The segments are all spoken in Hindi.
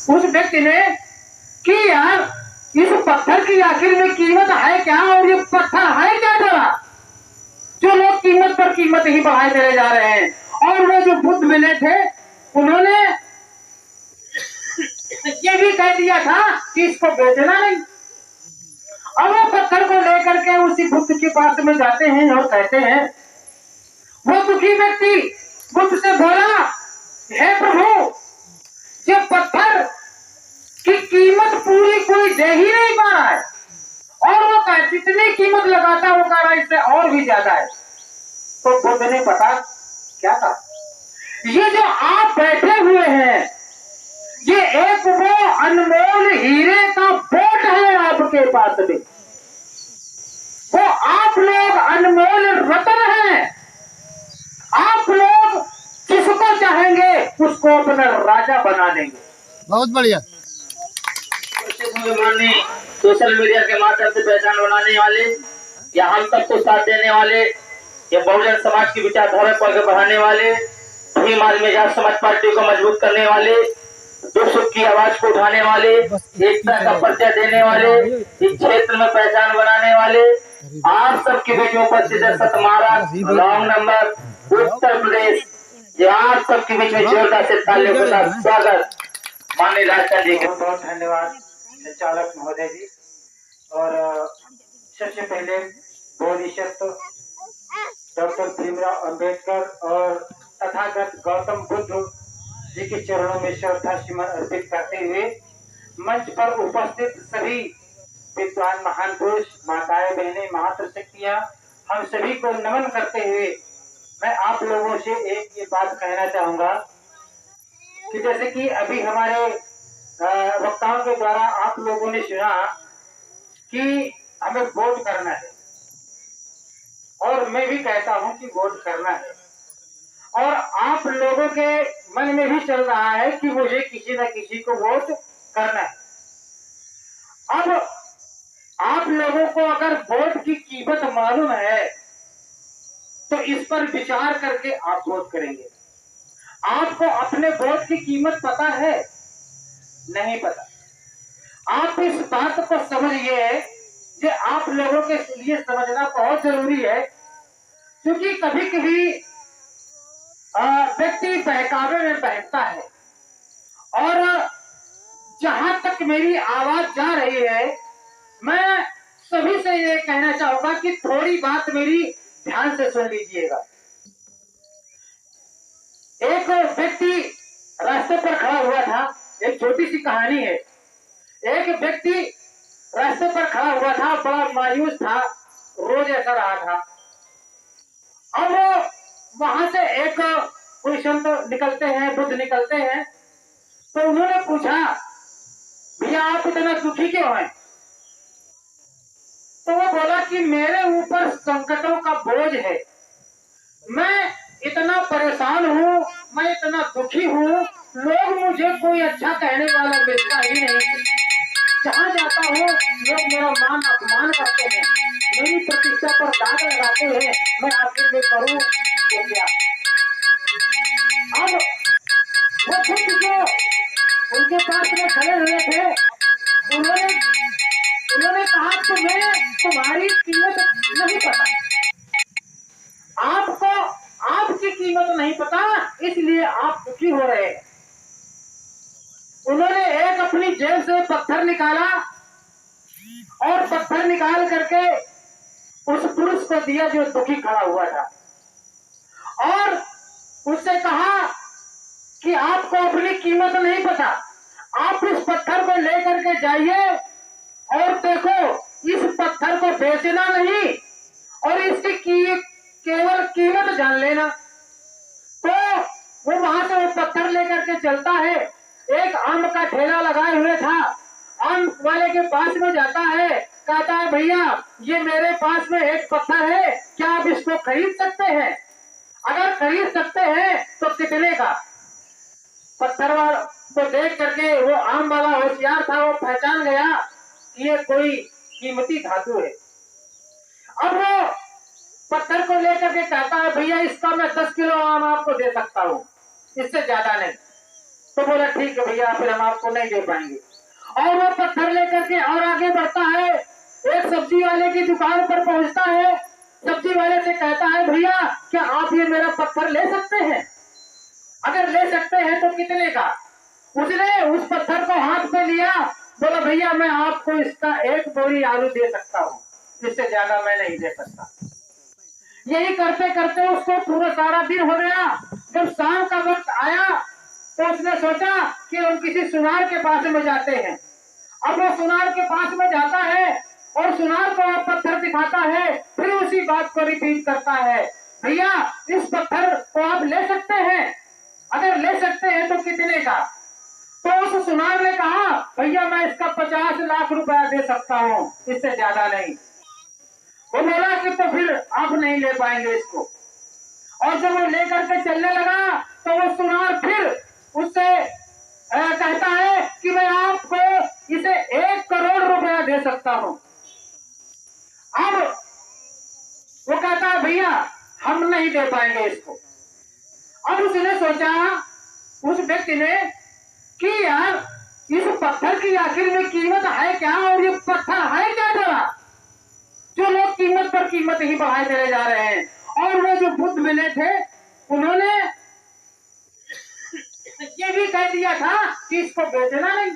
उस व्यक्ति ने कि यार इस पत्थर की आखिर में कीमत है क्या, और ये पत्थर है क्या जरा, जो लोग कीमत पर कीमत ही बढ़ाए चले जा रहे हैं। और वो जो बुद्ध मिले थे उन्होंने ये भी कह दिया था कि इसको बेचना नहीं। अब वो पत्थर को लेकर के उसी बुद्ध के पास में जाते हैं और कहते हैं, वो दुखी व्यक्ति बुद्ध से बोला, हे प्रभु, ये पत्थर की कीमत पूरी कोई दे ही नहीं पा रहा है, और वो जितनी कीमत लगाता वो कह रहा है इससे और भी ज्यादा है। तो बुद्ध ने पता क्या था, ये जो आप बैठे हुए हैं ये एक वो अनमोल हीरे का बोट है आपके पास में, वो आप लोग अनमोल रत्न हैं। आप लोग जिसको चाहेंगे उसको अपना राजा बना देंगे। बहुत बढ़िया। सोशल मीडिया के माध्यम से पहचान बनाने वाले या हम सबको साथ देने वाले या बहुजन समाज की विचारधारा को आगे बढ़ाने वाले, भीम आदमी आजाद समाज पार्टी को मजबूत करने वाले, दुख सुख की आवाज को उठाने वाले, एकता का परिचय देने वाले, इस क्षेत्र में पहचान बनाने वाले आप सबके बीच में उपस्थित है सतमारा लॉन्ग नंबर उत्तर प्रदेश। ये आप सबके बीच में जोरदार से तालियों के साथ स्वागत माननीय राजस्थान जी के। बहुत धन्यवाद संचालक महोदय जी। और सबसे पहले बोधिसत्व डॉक्टर भीमराव अंबेडकर और तथागत गौतम बुद्ध जी के चरणों में श्रद्धा सुमन अर्पित करते हुए मंच पर उपस्थित सभी विद्वान महान पुरुष, माताएं, बहनें, मातृशक्तियां, हम सभी को नमन करते हुए मैं आप लोगों से एक ये बात कहना चाहूंगा कि जैसे कि अभी हमारे वक्ताओं के द्वारा आप लोगों ने सुना कि हमें वोट करना है, और मैं भी कहता हूं कि वोट करना है, और आप लोगों के मन में भी चल रहा है कि मुझे किसी न किसी को वोट करना है। अब आप लोगों को अगर वोट की कीमत मालूम है तो इस पर विचार करके आप वोट करेंगे। आपको अपने वोट की कीमत पता है? नहीं पता। आप इस बात को समझिए कि आप लोगों के लिए समझना बहुत जरूरी है, क्योंकि कभी कभी व्यक्ति बहकावे में बहकता है। और जहां तक मेरी आवाज जा रही है, मैं सभी से ये कहना चाहूंगा कि थोड़ी बात मेरी ध्यान से सुन लीजिएगा। एक व्यक्ति रास्ते पर खड़ा हुआ था, एक छोटी सी कहानी है। एक व्यक्ति रास्ते पर खड़ा हुआ था, बड़ा मायूस था, रोज ऐसा रहा था। अब वहां से एक कोई संत निकलते हैं, बुद्ध निकलते हैं, तो उन्होंने पूछा, भैया आप इतना दुखी क्यों हैं? तो वो बोला कि मेरे ऊपर संकटों का बोझ है, मैं इतना परेशान हूँ, मैं इतना दुखी हूँ, लोग मुझे कोई अच्छा कहने वाला मिलता ही नहीं। जहाँ जाता हूँ लोग मेरा मान अपमान करते हैं, मेरी प्रतिष्ठा पर दाग लगाते हैं, मैं आखिर में करूँ तो क्या? अब वो खुद जो उनके पास में खड़े हुए थे, उन्होंने कहा तुम्हें तुम्हारी कीमत नहीं पता, आपको आपकी कीमत नहीं पता, इसलिए आप दुखी हो रहे हैं। उन्होंने एक अपनी जेब से पत्थर निकाला और पत्थर निकाल करके उस पुरुष को दिया जो दुखी खड़ा हुआ था, और उससे कहा कि आपको अपनी कीमत नहीं पता, आप इस पत्थर को लेकर के जाइए और देखो, इस पत्थर को बेचना नहीं और इसकी केवल कीमत जान लेना। तो वो वहां से वो पत्थर लेकर के चलता है, एक आम का ठेला लगाए हुए था, आम वाले के पास में जाता है, कहता है भैया ये मेरे पास में एक पत्थर है, क्या आप इसको खरीद सकते हैं? अगर खरीद सकते हैं तो कितने का? पत्थर वाला को देख करके वो आम वाला होशियार था, वो पहचान गया कि ये कोई कीमती धातु है। अब वो पत्थर को लेकर के कहता है भैया इसका मैं 10 किलो आम आपको दे सकता हूँ, इससे ज्यादा नहीं। तो बोला ठीक है भैया, फिर हम आपको नहीं दे पाएंगे। और वो पत्थर लेकर के और आगे बढ़ता है, एक सब्जी वाले की दुकान पर पहुंचता है, सब्जी वाले से कहता है भैया क्या आप ये मेरा पत्थर ले सकते हैं? अगर ले सकते हैं तो कितने का? उसने उस पत्थर को हाथ में लिया, बोला भैया मैं आपको इसका 1 बोरी आलू दे सकता हूँ, इससे ज्यादा मैं नहीं दे सकता। यही करते करते उसको पूरा सारा दिन हो गया। जब शाम का वक्त आया तो उसने सोचा कि हम किसी सुनार के पास में जाते हैं। अब वो सुनार के पास में जाता है और सुनार को पत्थर दिखाता है, फिर उसी बात को रिपीट करता है, भैया इस पत्थर को आप ले सकते हैं? अगर ले सकते हैं तो कितने का? तो उस सुनार ने कहा भैया मैं इसका 50 लाख रुपया दे सकता हूँ, इससे ज्यादा नहीं। वो बोला कि तो फिर आप नहीं ले पाएंगे इसको। और जब वो लेकर के चलने लगा तो वो सुनार फिर उससे कहता है कि मैं आपको इसे 1 करोड़ रुपया दे सकता हूँ। अब वो कहता है भैया हम नहीं दे पाएंगे इसको। अब उसने सोचा, उस व्यक्ति ने, कि यार इस पत्थर की आखिर में कीमत है क्या, और ये पत्थर है क्या जरा, जो लोग कीमत पर कीमत ही बढ़ाए चले जा रहे हैं। और वो जो बुद्ध मिले थे उन्होंने ये भी कह दिया था कि इसको बेचना नहीं।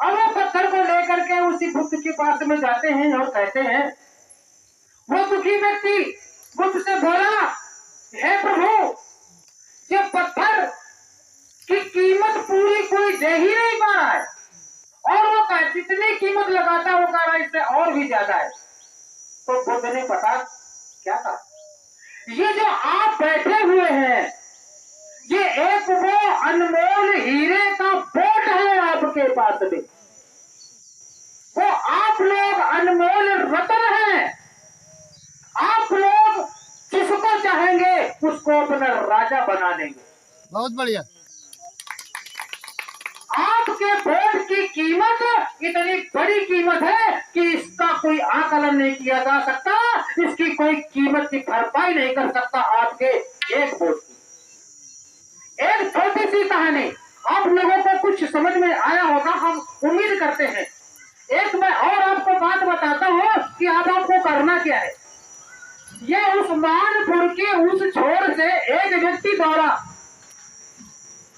अब वो पत्थर को लेकर के उसी बुद्ध के पास में जाते हैं और कहते हैं, वो दुखी व्यक्ति बुद्ध से बोला, हे प्रभु ये पत्थर की कीमत पूरी कोई दे ही नहीं पा रहा है, और वो कह जितनी कीमत लगाता है वो कह रहा है इससे और भी ज्यादा है। तो बुद्ध ने पता क्या था, ये जो आप बैठे हुए हैं ये एक वो अनमोल हीरे का बोट है आपके पास में, वो आप लोग अनमोल रत्न हैं। आप लोग जिसको चाहेंगे उसको अपना राजा बना देंगे। बहुत बढ़िया। आपके बोट की कीमत इतनी बड़ी कीमत है कि इसका कोई आकलन नहीं किया जा सकता, इसकी कोई कीमत की भरपाई नहीं कर सकता आपके एक बोट की। एक छोटी सी कहानी, आप लोगों को कुछ समझ में आया होगा हम उम्मीद करते हैं। एक मैं और आपको बात बताता हूँ कि अब आपको करना क्या है। ये उस्मानपुर के उस छोर से एक व्यक्ति दौड़ा,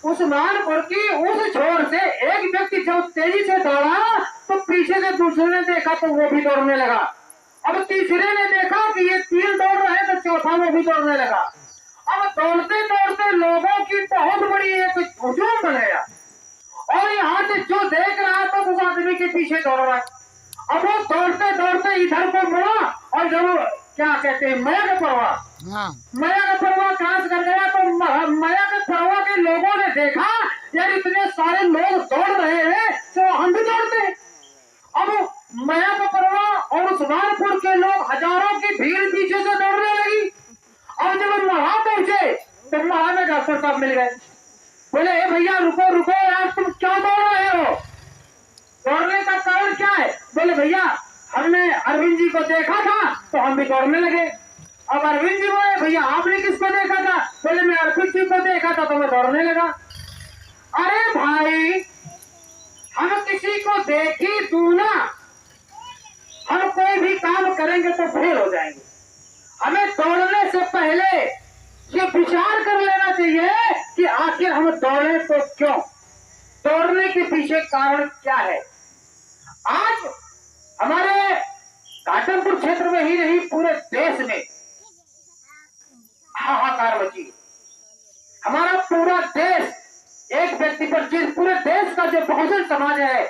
उस्मानपुर की उस छोर से एक व्यक्ति जब तेजी से दौड़ा तो पीछे से दूसरे ने देखा तो वो भी दौड़ने लगा। अब तीसरे ने देखा कि ये 3 दौड़ रहे हैं तो चौथा वो भी दौड़ने लगा। अब दौड़ते दौड़ते लोगों की बहुत बड़ी एक हुजूम बन गया, और यहाँ से जो देख रहा था उस आदमी के पीछे दौड़ रहा है। अब वो दौड़ते दौड़ते इधर को मुड़ा, और जब क्या कहते हैं मया का परवा, मया का परवा क्रॉस कर गया तो मया के परवा के लोगों ने देखा यार इतने सारे लोग दौड़ रहे हैं तो हम भी दौड़ते। अब मया का परवा और उस्मानपुर के लोग हजारों की भीड़ पीछे से दौड़ने लगी। अब जब हम वहां पहुंचे तो वहां में डॉक्टर साहब मिल गए, बोले ए भैया रुको रुको यार, तुम क्या दौड़ रहे हो, दौड़ने का कारण क्या है? बोले भैया हमने अरविंद जी को देखा था तो हम भी दौड़ने लगे। अब अरविंद जी बोले भैया आपने किसको देखा था? बोले मैं अरविंद जी को देखा था तो मैं दौड़ने लगा। अरे भाई हम किसी को देख ही तू ना, हम कोई भी काम करेंगे तो फेल हो जाएंगे। हमें दौड़ने से पहले ये विचार कर लेना चाहिए कि आखिर हम दौड़े तो क्यों, दौड़ने के पीछे कारण क्या है। आज हमारे घाटमपुर क्षेत्र में ही नहीं पूरे देश में हाहाकार मची। हमारा पूरा देश एक व्यक्ति पर, जिस पूरे देश का जो बहुजन समाज है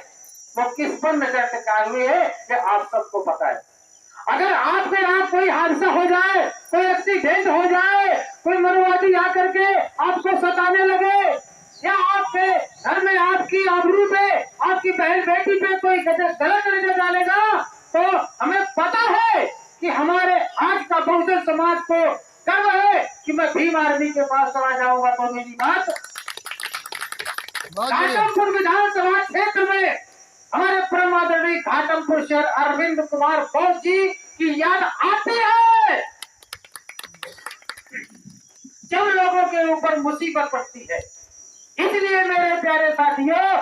वो किस पर नजर से कायल हुई है ये आप सबको पता है। अगर आपके यहाँ कोई हादसा हो जाए, कोई एक्सीडेंट हो जाए, कोई मरुआदी आकर के आपको सताने लगे, या आपके घर में आपकी आबरू पे, आपकी बहन बेटी पे कोई गलत नजर डालेगा, तो हमें पता है कि हमारे आज का बहुजन समाज को गर्व है कि मैं भीम आर्मी के पास चला जाऊंगा। तो मेरी बात घाटमपुर विधानसभा क्षेत्र में हमारे परम आदरणीय घाटमपुर शहर अरविंद कुमार बोस जी की याद आती है जब लोगों के ऊपर मुसीबत पड़ती है। इसलिए मेरे प्यारे साथियों,